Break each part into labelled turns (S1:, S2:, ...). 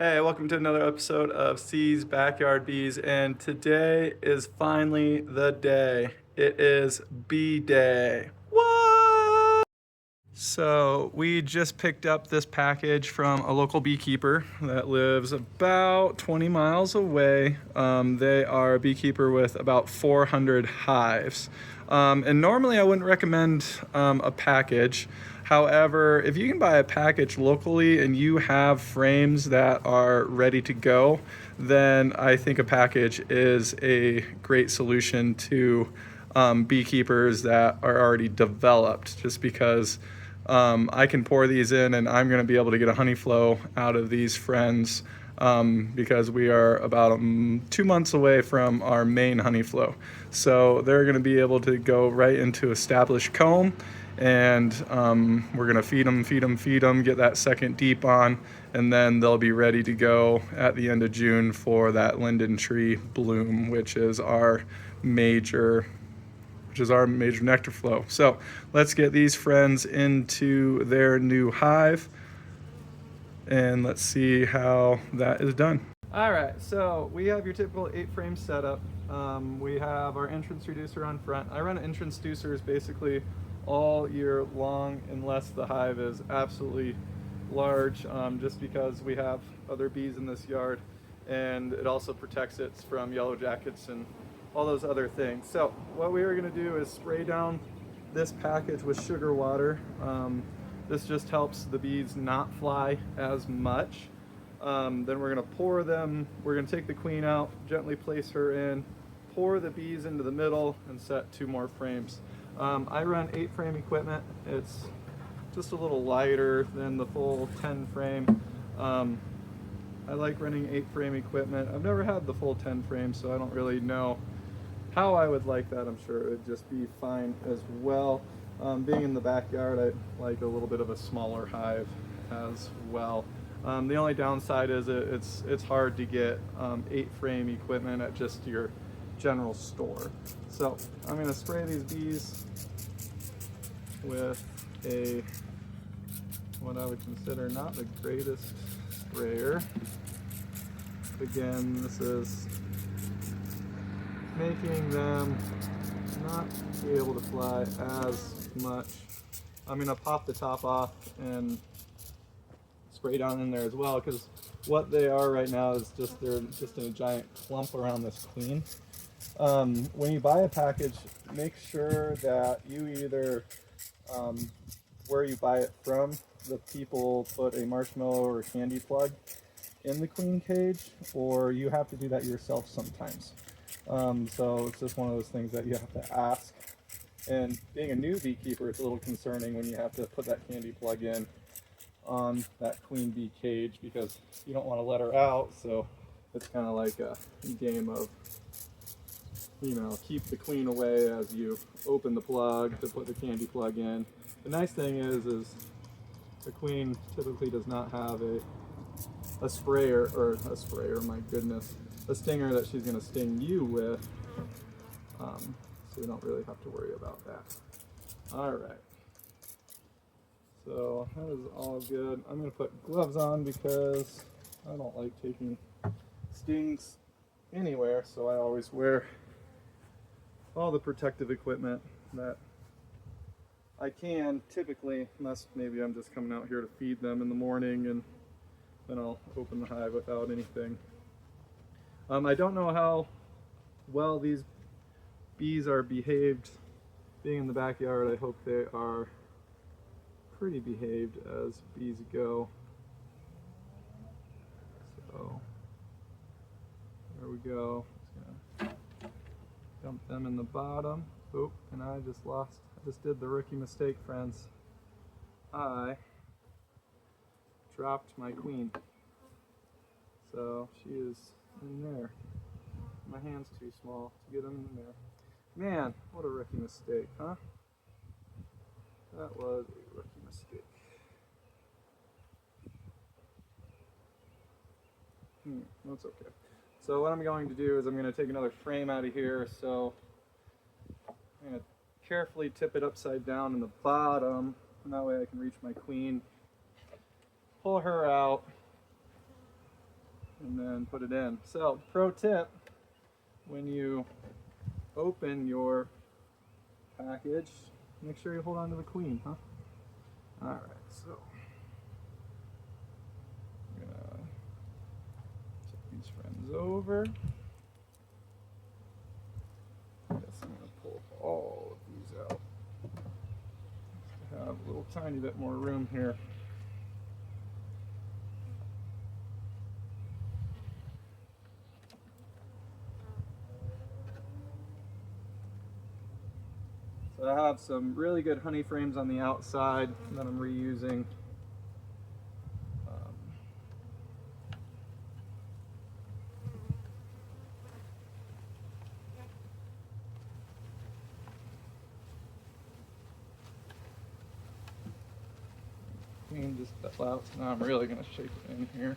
S1: Hey, welcome to another episode of C's Backyard Bees, and today is finally the day. It is bee day. What? So, we just picked up this package from a local beekeeper that lives about 20 miles away. They are a beekeeper with about 400 hives. And normally I wouldn't recommend a package. However, if you can buy a package locally and you have frames that are ready to go, then I think a package is a great solution to beekeepers that are already developed, just because I can pour these in and I'm going to be able to get a honey flow out of these friends because we are about 2 months away from our main honey flow. So they're going to be able to go right into established comb, and we're going to feed them, get that second deep on, and then they'll be ready to go at the end of June for that linden tree bloom, which is our major nectar flow. So let's get these friends into their new hive and let's see how that is done. All right, so we have your typical 8-frame setup. We have our entrance reducer on front. I run entrance reducers basically all year long unless the hive is absolutely large, just because we have other bees in this yard, and it also protects it from yellow jackets and all those other things. So what we are going to do is spray down this package with sugar water. This just helps the bees not fly as much. Then we're going to pour them. We're going to take the queen out, gently place her in, pour the bees into the middle, and set 2 more frames. I run 8-frame equipment. It's just a little lighter than the full 10-frame. I like running 8-frame equipment. I've never had the full 10 frame, so I don't really know how I would like that. I'm sure it would just be fine as well. Being in the backyard, I like a little bit of a smaller hive as well. The only downside is it's hard to get 8-frame equipment at just your general store. So I'm going to spray these bees with what I would consider not the greatest sprayer. Again, this is making them not be able to fly as much. I'm going to pop the top off and spray down in there as well, because what they are right now is they're just in a giant clump around this queen. When you buy a package, make sure that you either where you buy it from, the people put a marshmallow or candy plug in the queen cage, or you have to do that yourself sometimes. So it's just one of those things that you have to ask. And being a new beekeeper, it's a little concerning when you have to put that candy plug in on that queen bee cage, because you don't want to let her out. So it's kind of like a game of, keep the queen away as you open the plug to put the candy plug in. The nice thing is the queen typically does not have a sprayer, my goodness, a stinger that she's going to sting you with. So we don't really have to worry about that. All right. So that is all good. I'm going to put gloves on because I don't like taking stings anywhere, so I always wear all the protective equipment that I can, typically, unless maybe I'm just coming out here to feed them in the morning, and then I'll open the hive without anything. I don't know how well these bees are behaved being in the backyard. I hope they are pretty behaved as bees go. So there we go. Just gonna dump them in the bottom. Oh, and I just did the rookie mistake, friends. I dropped my queen. So she is in there. My hand's too small to get them in there. Man, what a rookie mistake, huh? That was a rookie mistake. That's okay. So what I'm going to do is I'm going to take another frame out of here. So I'm going to carefully tip it upside down in the bottom, and that way I can reach my queen, pull her out, and then put it in. So, pro tip, when you open your package, make sure you hold on to the queen, huh? Alright, so I'm gonna check these friends over. I guess I'm gonna pull all of these out. Just to have a little tiny bit more room here. So I have some really good honey frames on the outside that I'm reusing. Queen just fell out, so now I'm really going to shape it in here.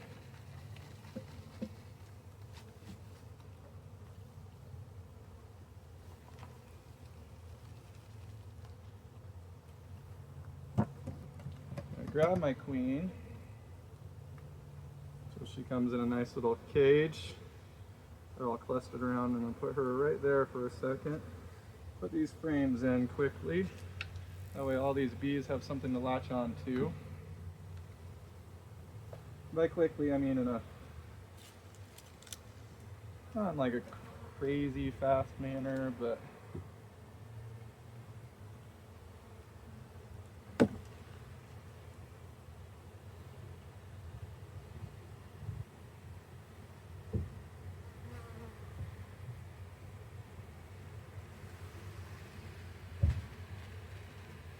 S1: I grab my queen, so she comes in a nice little cage. They're all clustered around, and I'll put her right there for a second. Put these frames in quickly. That way all these bees have something to latch on to. By quickly, I mean in a, not like a crazy fast manner, but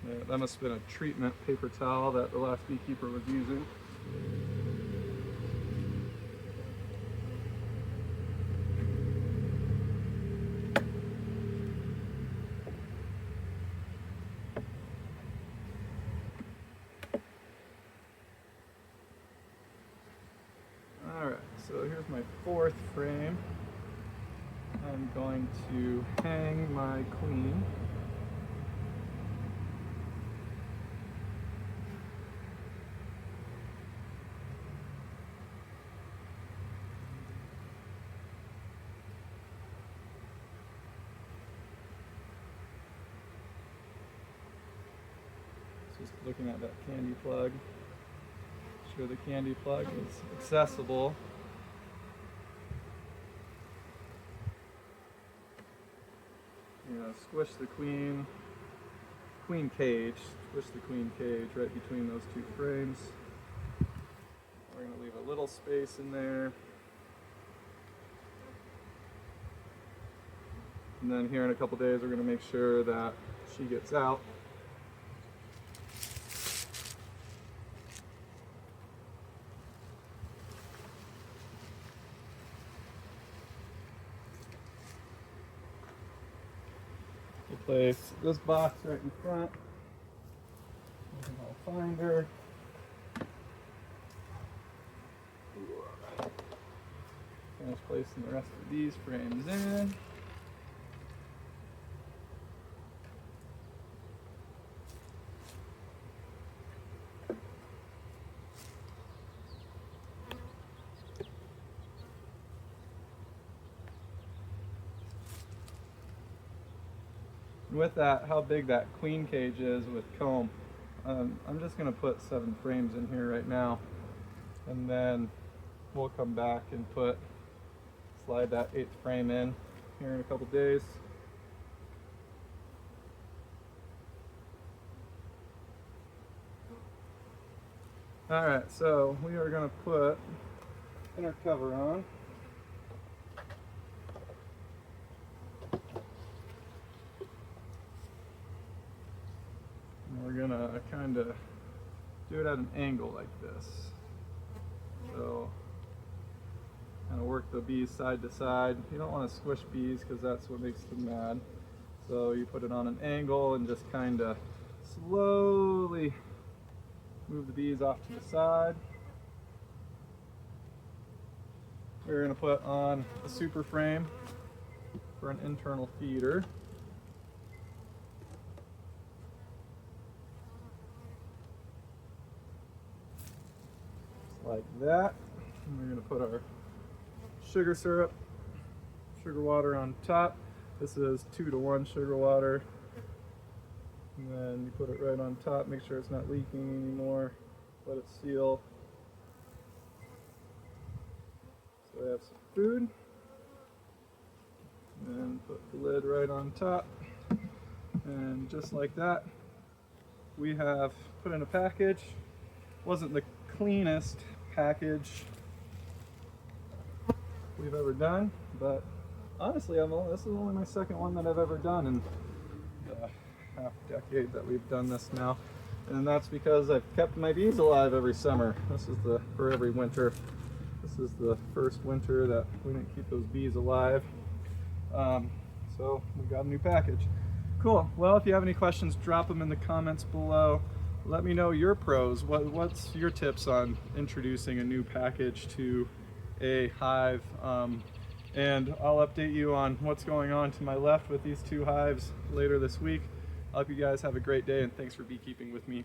S1: yeah, that must have been a treatment paper towel that the last beekeeper was using. Alright, so here's my fourth frame. I'm going to hang my queen. Just looking at that candy plug. Sure the candy plug is accessible. You know, squish the queen cage, squish the queen cage right between those two frames. We're going to leave a little space in there. And then here in a couple days we're going to make sure that she gets out. We'll place this box right in front. I'll find her. Finish placing the rest of these frames in. And with that, how big that queen cage is with comb, I'm just going to put 7 frames in here right now, and then we'll come back and slide that 8th frame in here in a couple days. Alright, so we are going to put inner cover on. And we're going to kind of do it at an angle like this. So kind of work the bees side to side. You don't want to squish bees because that's what makes them mad. So you put it on an angle and just kind of slowly move the bees off to the side. We're going to put on a super frame for an internal feeder. Just like that. And we're going to put our sugar syrup, sugar water on top. This is 2-to-1 sugar water. And then you put it right on top, make sure it's not leaking anymore. Let it seal. So we have some food. And put the lid right on top. And just like that, we have put in a package. Wasn't the cleanest package we've ever done, but honestly, this is only my second one that I've ever done in the half-decade that we've done this now. And that's because I've kept my bees alive every summer. This is for every winter. This is the first winter that we didn't keep those bees alive. So we got a new package. Cool. Well, if you have any questions, drop them in the comments below. Let me know your pros. What's your tips on introducing a new package to a hive? And I'll update you on what's going on to my left with these 2 hives later this week. I hope you guys have a great day, and thanks for beekeeping with me.